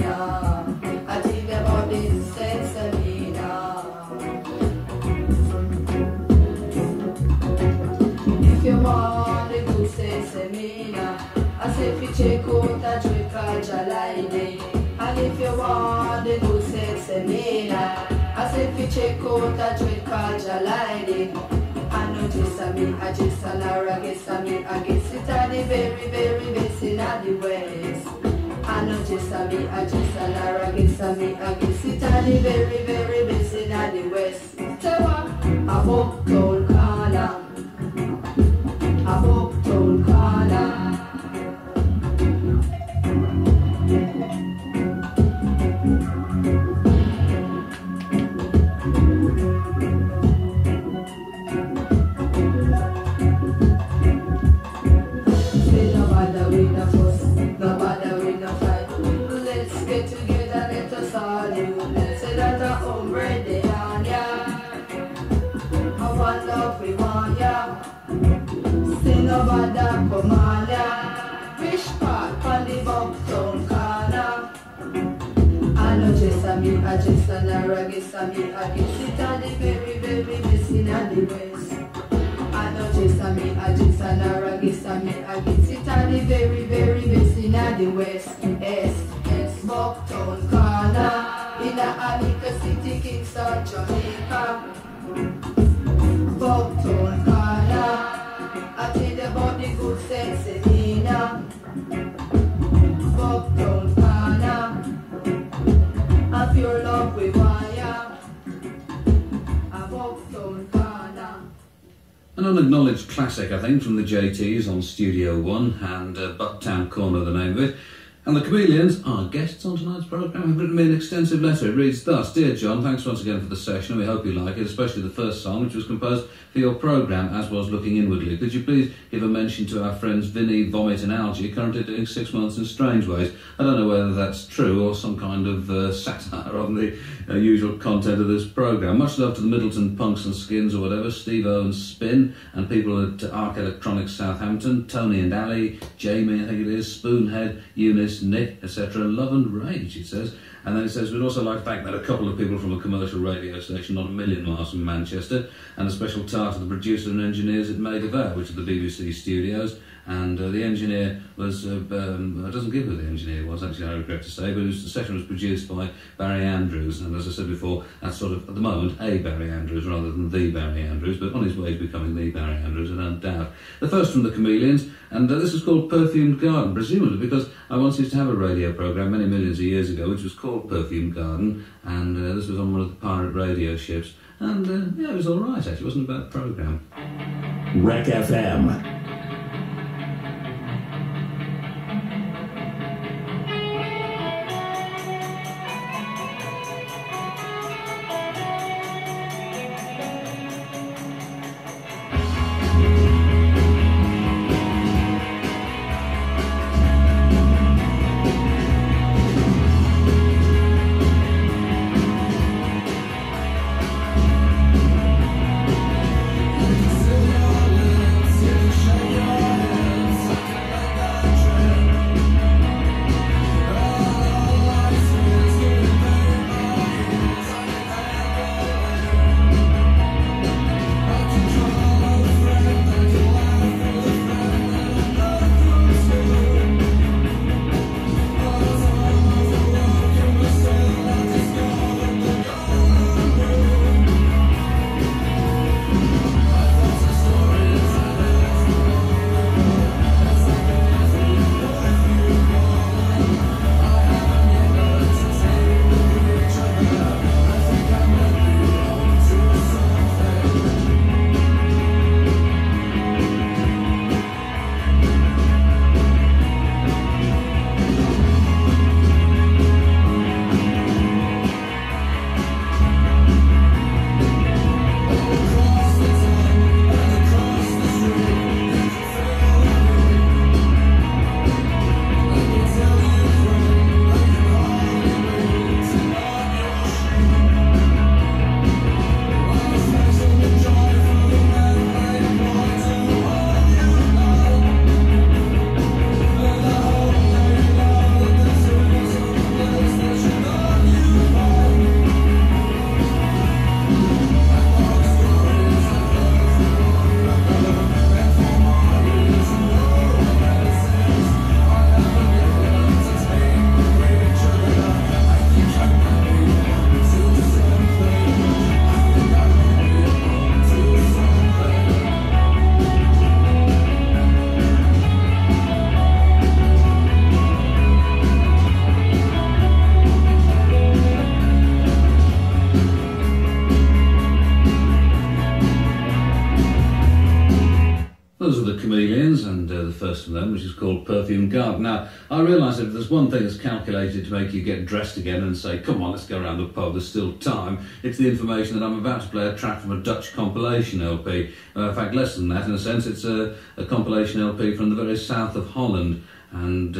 I think about this Selena. If you want the good Selena, I say if you check out a drink of Jalide. And if you want the good Selena, I say if you check out a drink of Jalide. I know just a me, I just a Lara, guess a me, I guess it are the very, very best in the West. I know just a me, I just a Lara, guess a me, I guess it are the very, very best in the West. Tell what, a uptown corner, a uptown corner. I just a Nara, guess a me, I guess it are the very, very best in the West. I know just a me, I just a Nara, guess a me, I guess it are the very, very best in the West. S, Bucktown Corner, in a little city, Kingston, Jamaica. Bucktown Corner, I tell you about the good Selena. Bucktown Corner, I feel love with wire. I walk down corner. An unacknowledged classic, I think, from the JTs on Studio One, and Bucktown Corner, the name of it. And the Chameleons are guests on tonight's programme. Have written me an extensive letter. It reads thus: Dear John, thanks once again for the session. We hope you like it, especially the first song, which was composed for your programme, as was Looking Inwardly. Could you please give a mention to our friends Vinny, Vomit and Algie, currently doing 6 months in Strange Ways? I don't know whether that's true or some kind of satire on the usual content of this programme. Much love to the Middleton Punks and Skins or whatever, Steve Owens Spin, and people at Arc Electronics Southampton, Tony and Ali, Jamie, I think it is, Spoonhead, Eunice, Nick, etc. Love and Rage, it says. And then it says, we'd also like to thank that a couple of people from a commercial radio station not a million miles from Manchester, and a special tar to the producer and engineers at Made of Air, which are the BBC studios. And the engineer was, doesn't give who the engineer was, actually, I regret to say, but the session was produced by Barry Andrews, and as I said before, that's sort of, at the moment, a Barry Andrews rather than the Barry Andrews, but on his way to becoming the Barry Andrews, I don't doubt. The first from the Chameleons, and this is called Perfumed Garden, presumably because I once used to have a radio programme many millions of years ago, which was called Perfumed Garden, and this was on one of the pirate radio ships, and yeah, it was alright, actually, it wasn't a bad programme. Wreck FM. Show perfume garden. Now, I realise that if there's one thing that's calculated to make you get dressed again and say, come on, let's go around the pub, there's still time, it's the information that I'm about to play a track from a Dutch compilation LP. In fact, less than that, in a sense. It's a compilation LP from the very south of Holland, and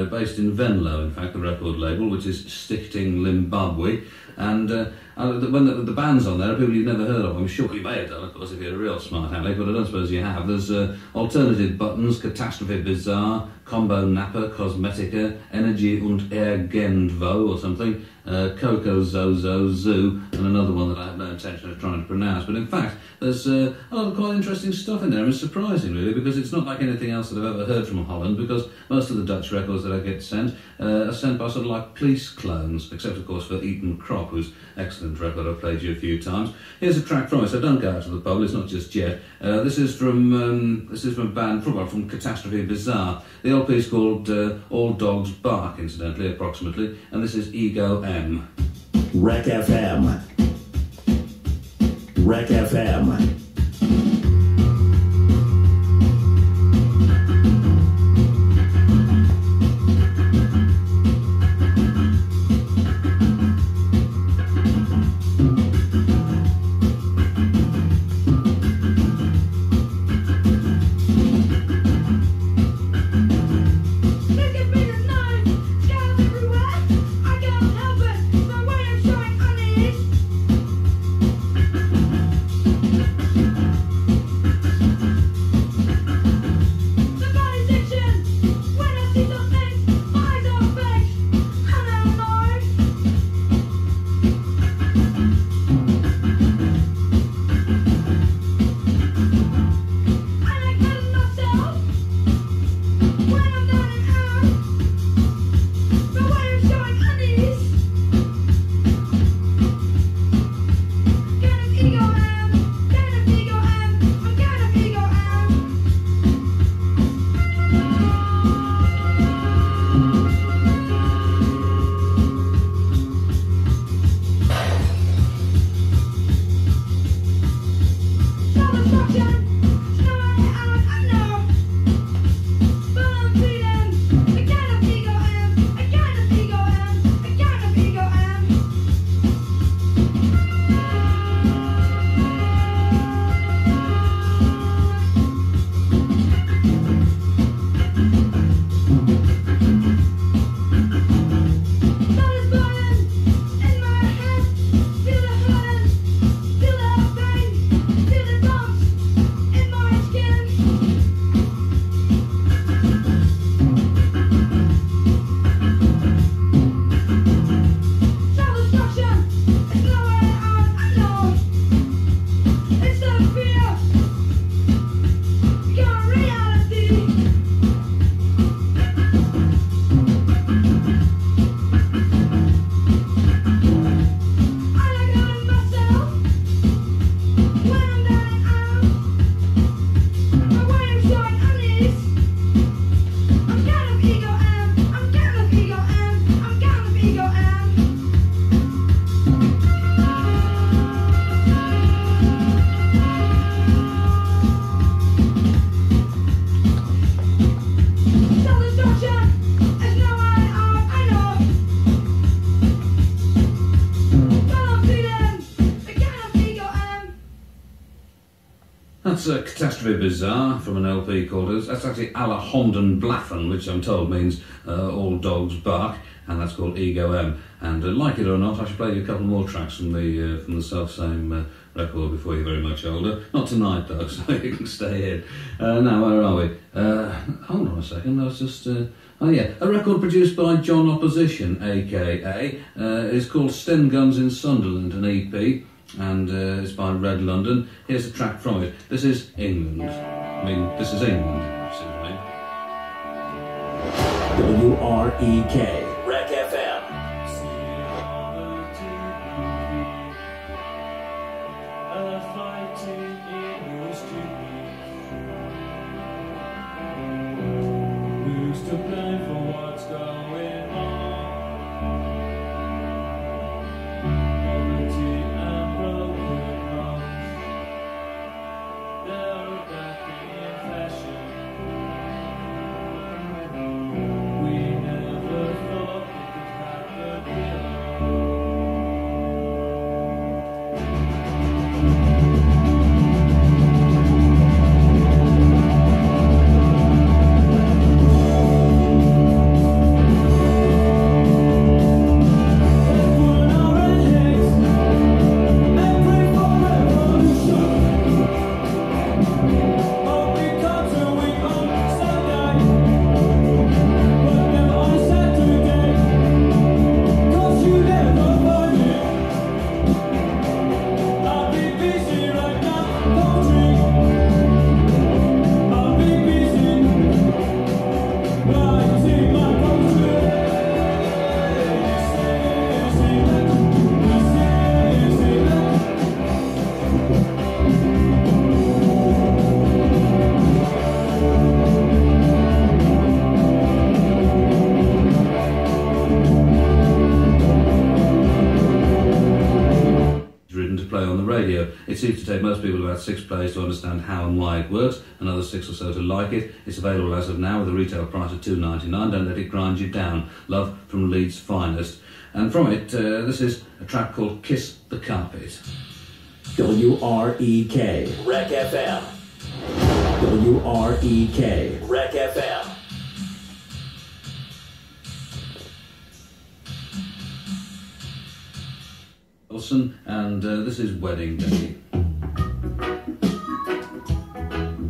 based in Venlo, in fact, the record label, which is Stichting Limbabwe. And when the band's on there are people you've never heard of. I'm sure you may have done, of course, if you're a real smart aleck, but I don't suppose you have. There's Alternative Buttons, Catastrophe Bizarre, Combo Napper, Cosmetica, Energy und Ergendvo or something, Coco Zozo Zoo, and another one that I have no intention of trying to pronounce. But in fact, there's a lot of quite interesting stuff in there. It's surprising, really, because it's not like anything else that I've ever heard from Holland, because most of the Dutch records that I get sent are sent by sort of like police clones, except, of course, for Eton Crop, whose excellent record I've played you a few times. Here's a track from it, so don't go out to the pub, it's not just yet. This is from a band from Catastrophe Bizarre. The LP is called All Dogs Bark, incidentally, approximately, and this is Ego M. Wreck FM. Wreck FM. That's Catastrophe Bizarre from an LP called it. That's actually Alle Honden Blaffen, which I'm told means all dogs bark, and that's called Ego M. And like it or not, I should play you a couple more tracks from the self-same record before you're very much older. Not tonight though, so you can stay in. Now, where are we? Hold on a second, that was just... oh yeah, a record produced by John Opposition, a.k.a. is called Sten Guns in Sunderland, an EP, and it's by Red London. Here's a track from it. This is England. I mean, this is England, excuse me. WREK, Wreck FM. Who's to blame for what's going on? Poverty and broken homes, they're back in fashion. It seems to take most people about 6 plays to understand how and why it works, another 6 or so to like it. It's available as of now with a retail price of $2.99. Don't let it grind you down. Love from Leeds' finest. And from it, this is a track called Kiss the Carpet. WREK, Wreck FM. WREK, Wreck FM. Wilson, and this is Wedding Day.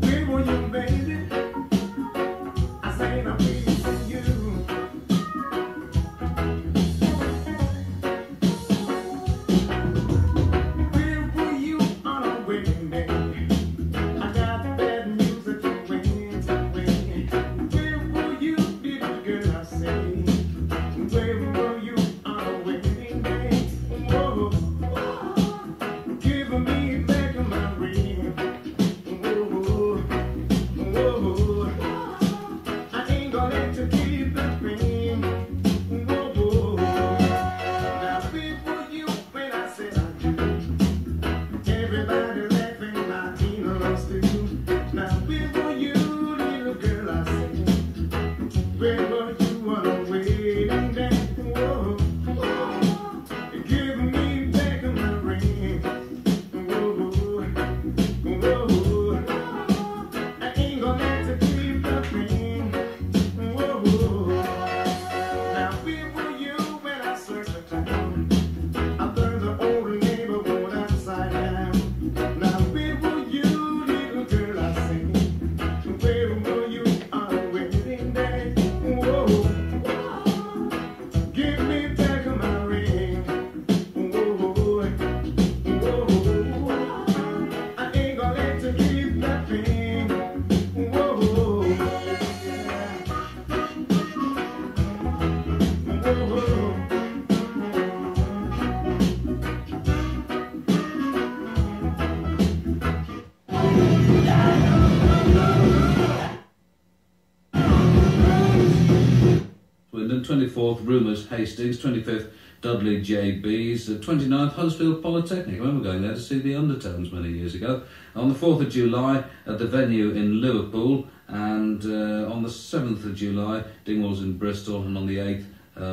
Where were you, baby? I say I'm missing you. Where were you on a wedding day? I got bad news that you went away. Where were you, little girl? I say. Where were you on a wedding day? Whoa. Give me back my ring. Whoa, whoa. I ain't gonna let you keep the ring. Whoa. Now before you when I said I do, everybody laughing like he lost to you. Now before you, little girl, I said, where were you on a wedding day? Whoa. Give me back my ring. Whoa, whoa. I ain't gonna let you keep the ring. Whoa. Now where were you when I searched the town? I turned the old neighborhood upside down. Now where were you, little girl? I say, where were you on a wedding day? Whoa. Give me back my ring. Whoa, whoa. I ain't gonna let you keep that ring. Whoa, whoa. Swindon, 24th Rumours Hastings, 25th Dudley JB's, 29th Huddersfield Polytechnic. I remember going there to see the Undertones many years ago. On the 4th of July at the venue in Liverpool, and on the 7th of July Dingwalls in Bristol, and on the 8th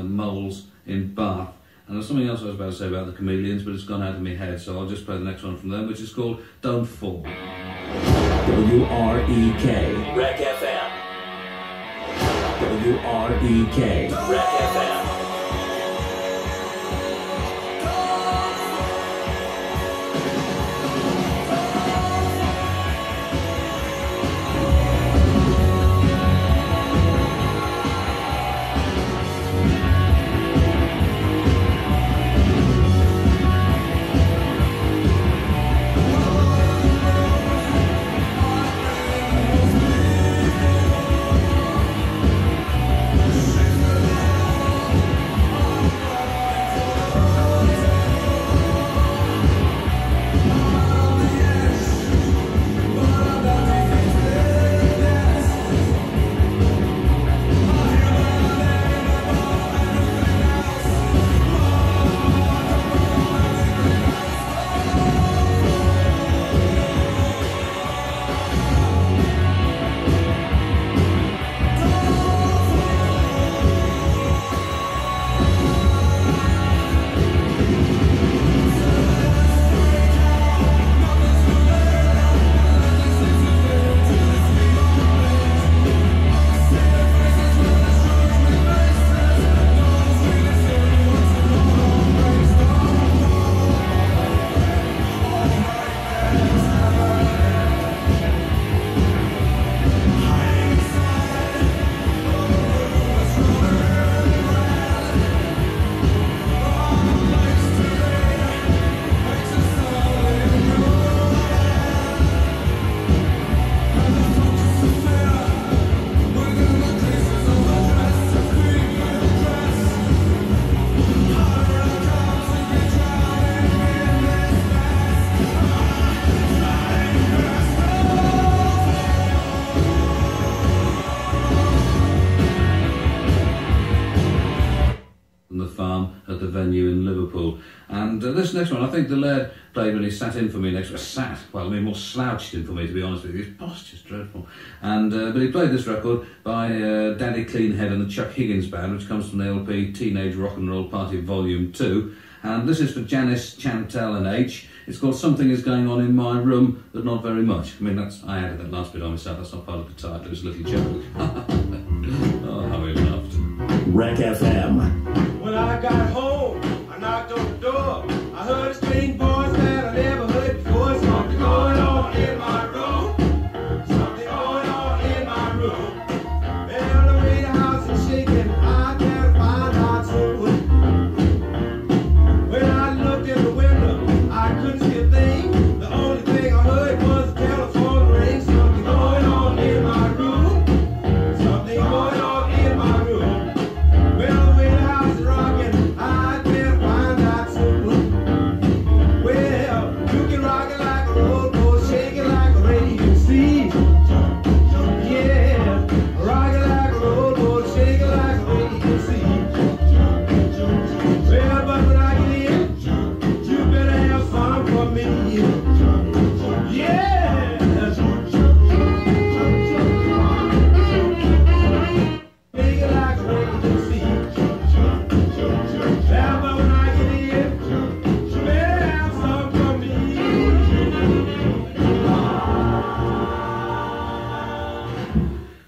Moles in Bath. And there's something else I was about to say about the Chameleons, but it's gone out of my head, so I'll just play the next one from them, which is called Don't Fall. WREK, Wreck FM. WREK, Wreck FM. Whoa. from the farm at the venue in Liverpool. And this next one, I think the Laird played when he sat in for me next to more slouched in for me, to be honest with you. His posture's dreadful. And but he played this record by Daddy Cleanhead and the Chuck Higgins Band, which comes from the LP Teenage Rock and Roll Party Volume 2. And this is for Janice, Chantel and H. It's called Something Is Going On in My Room, but Not Very Much. I mean, I added that last bit on myself. That's not part of the title. It was a little joke. Oh, how we laughed. Wreck FM. When I got home, I knocked on the door. I heard a strange voice that I never heard before. Something going on in my room. Something going on in my room. Well, the way the house is shaking, I can't find out soon. When I looked in the window, I couldn't see a thing. The only thing I heard was the telephone ring. Something going on in my room. Something going on in my room. Well, the way the house is rocking, I can't find out soon. Well, you can rock it like a roll boat, shake it like a raging sea. Yeah, rock it like a roll boat, shake it like a raging sea. Well, but when I get in, you better have fun for me. Yeah. Shake it like a raging sea. Well, but when I get in, you better have some for me.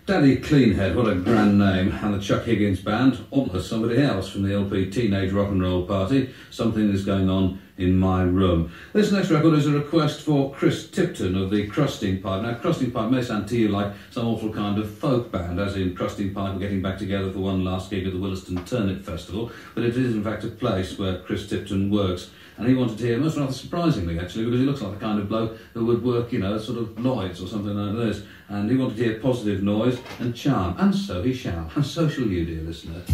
Daddy Cleanhead, what a grand name, and the Chuck Higgins Band, almost somebody else from the LP Teenage Rock and Roll Party, Something Is Going On in My Room. This next record is a request for Chris Tipton of the Crusting Pipe. Now, Crusting Pipe may sound to you like some awful kind of folk band, as in Crusting Pipe are getting back together for one last gig at the Williston Turnip Festival, but it is in fact a place where Chris Tipton works. And he wanted to hear, most rather surprisingly actually, because he looks like the kind of bloke who would work, you know, sort of Lloyd's or something like this. And he wanted to hear positive noise and charm. And so he shall. And so shall you, dear listener.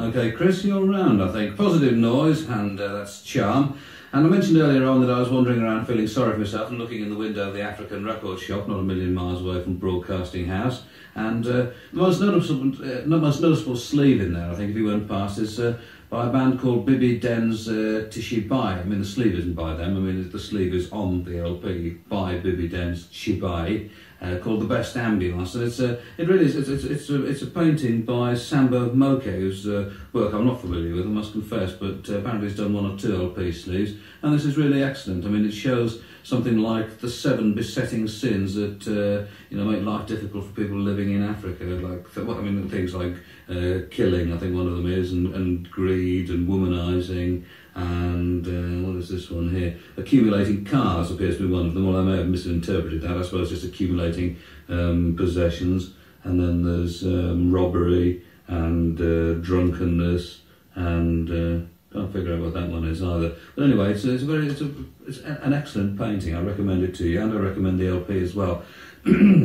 Okay, Chris, you're round, I think. Positive noise, and that's charm. And I mentioned earlier on that I was wandering around feeling sorry for myself and looking in the window of the African Record Shop, not a million miles away from Broadcasting House. And the most noticeable sleeve in there, I think, if you went past, is by a band called Bibi Den's Tishibai. I mean, the sleeve isn't by them. I mean, the sleeve is on the LP by Bibi Den's Tishibai, called The Best Ambulance. And it's a painting by Sambo Moke, whose work I'm not familiar with, I must confess, but apparently he's done one or two LP sleeves. And this is really excellent. I mean, it shows something like the 7 besetting sins that make life difficult for people living in Africa. Things like killing, I think one of them is, and greed and womanising, and what is this one here? Accumulating cars appears to be one of them. Well, I may have misinterpreted that. I suppose just accumulating possessions, and then there's robbery and drunkenness and. Can't figure out what that one is either. But anyway, it's an excellent painting. I recommend it to you, and I recommend the LP as well.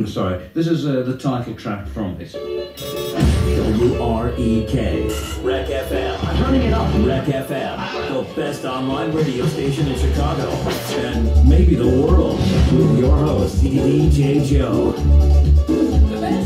Sorry, this is the title track from it. W-R-E-K. Rec FM. Turning it up. Rec FM. The best online radio station in Chicago. And maybe the world. With your host, DJ Joe. The best.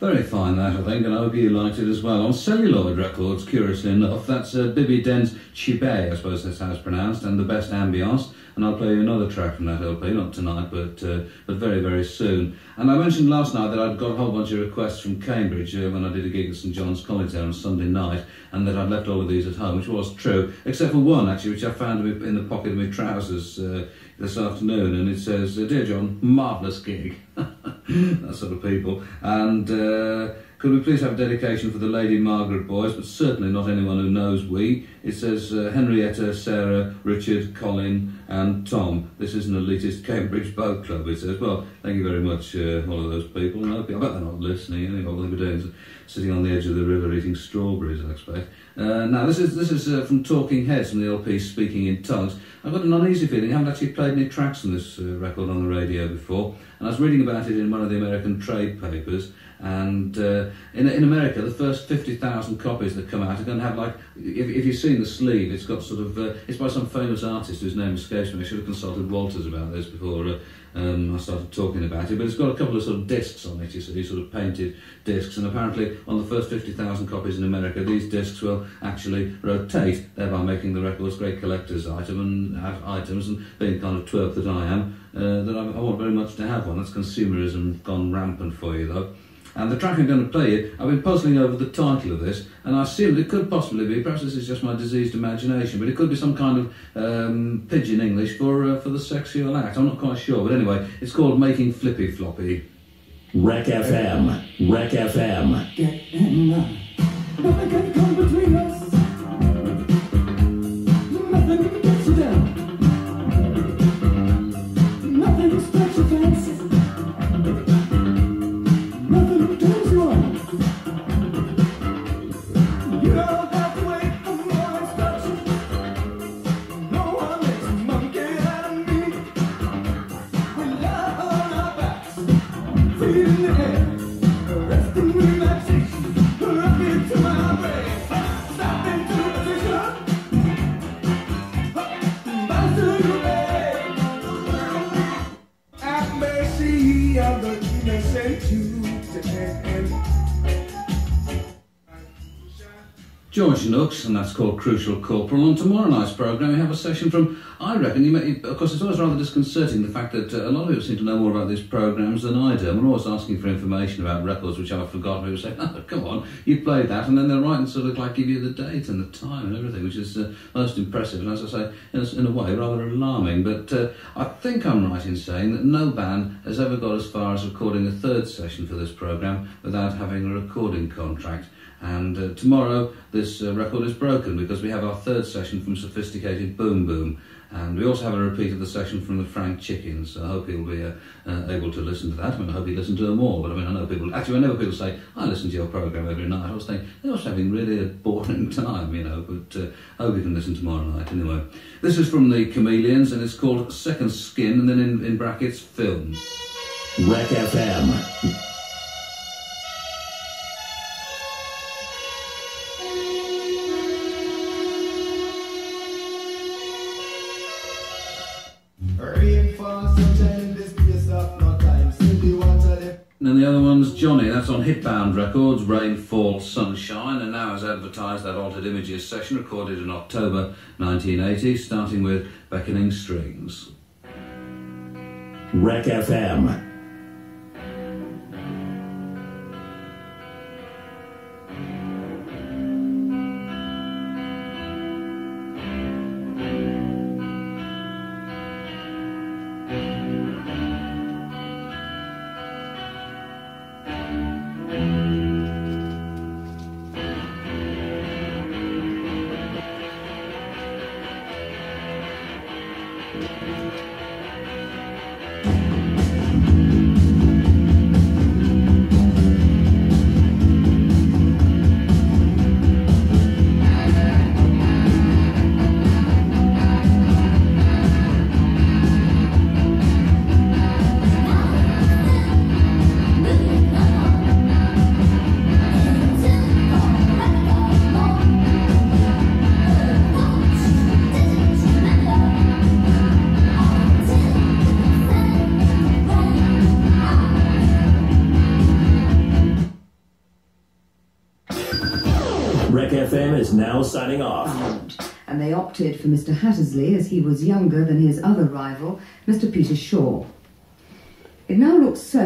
Very fine that, I think, and I hope you liked it as well. On Celluloid Records, curiously enough, that's Bibi Den's Chibé, I suppose that's how it's pronounced, and The Best Ambiance, and I'll play you another track from that LP, not tonight, but very, very soon. And I mentioned last night that I'd got a whole bunch of requests from Cambridge when I did a gig at St John's College there on Sunday night, and that I'd left all of these at home, which was true, except for one, actually, which I found in the pocket of my trousers this afternoon, and it says, Dear John, marvellous gig. That sort of people. And could we please have a dedication for the Lady Margaret boys, but certainly not anyone who knows we. It says Henrietta, Sarah, Richard, Colin and Tom. This is an elitist Cambridge boat club, it says. Well, thank you very much, all of those people. No, I bet they're not listening. Anyway, what they'll be doing is sitting on the edge of the river eating strawberries, I expect. Now, this is from Talking Heads from the LP Speaking in Tongues. I've got an uneasy feeling I haven't actually played any tracks from this record on the radio before, and I was reading about it in one of the American trade papers, and in America, the first 50,000 copies that come out are going to have, like, if you've seen the sleeve, it's got sort of, it's by some famous artist whose name escapes me. I should have consulted Walters about this before I started talking about it, but it's got a couple of sort of discs on it, you see, sort of painted discs, and apparently on the first 50,000 copies in America, these discs will actually rotate, thereby making the records great collector's items, and being kind of twerp that I am, that I want very much to have one. That's consumerism gone rampant for you, though. And the track I'm going to play you, I've been puzzling over the title of this, and I assumed it could possibly be, perhaps this is just my diseased imagination, but it could be some kind of pidgin English for the sexual act. I'm not quite sure, but anyway, it's called Making Flippy Floppy. Rec FM. Rec FM. Nothing can come between us. Nothing gets you down. Nothing stretches your fancy. Nothing turns you on. You don't have to wait for more instructions. No one makes a monkey out of me. We lie on our backs, feet in the air, resting relaxation, rocking to my brain. Stop into position, bounce to your bed. Have mercy on the innocent you. George Nooks, and that's called Crucial Corporal. On tomorrow night's programme we have a session from, I reckon, of course it's always rather disconcerting the fact that a lot of people seem to know more about these programmes than I do. And we're always asking for information about records which I've forgotten. People say, oh, come on, you played that, and then they're right and sort of like give you the date and the time and everything, which is most impressive and, as I say, in a way rather alarming. But I think I'm right in saying that no band has ever got as far as recording a third session for this programme without having a recording contract. And tomorrow this record is broken because we have our third session from Sophisticated Boom Boom, and we also have a repeat of the session from the Frank Chickens. So I hope you'll be able to listen to that. I mean, I hope you listen to them all. But I mean, I know people. Actually, whenever people say I listen to your programme every night, I was thinking they're just having really a boring time, you know. But I hope you can listen tomorrow night anyway. This is from the Chameleons, and it's called Second Skin, and then in brackets Film. Wreck FM. And then the other one's Johnny, that's on Hitbound Records, Rain, Fall, Sunshine, and now has advertised that Altered Images session recorded in October 1980, starting with Beckoning Strings. Wreck FM. Wreck FM is now signing off. And they opted for Mr. Hattersley as he was younger than his other rival, Mr. Peter Shaw. It now looks certain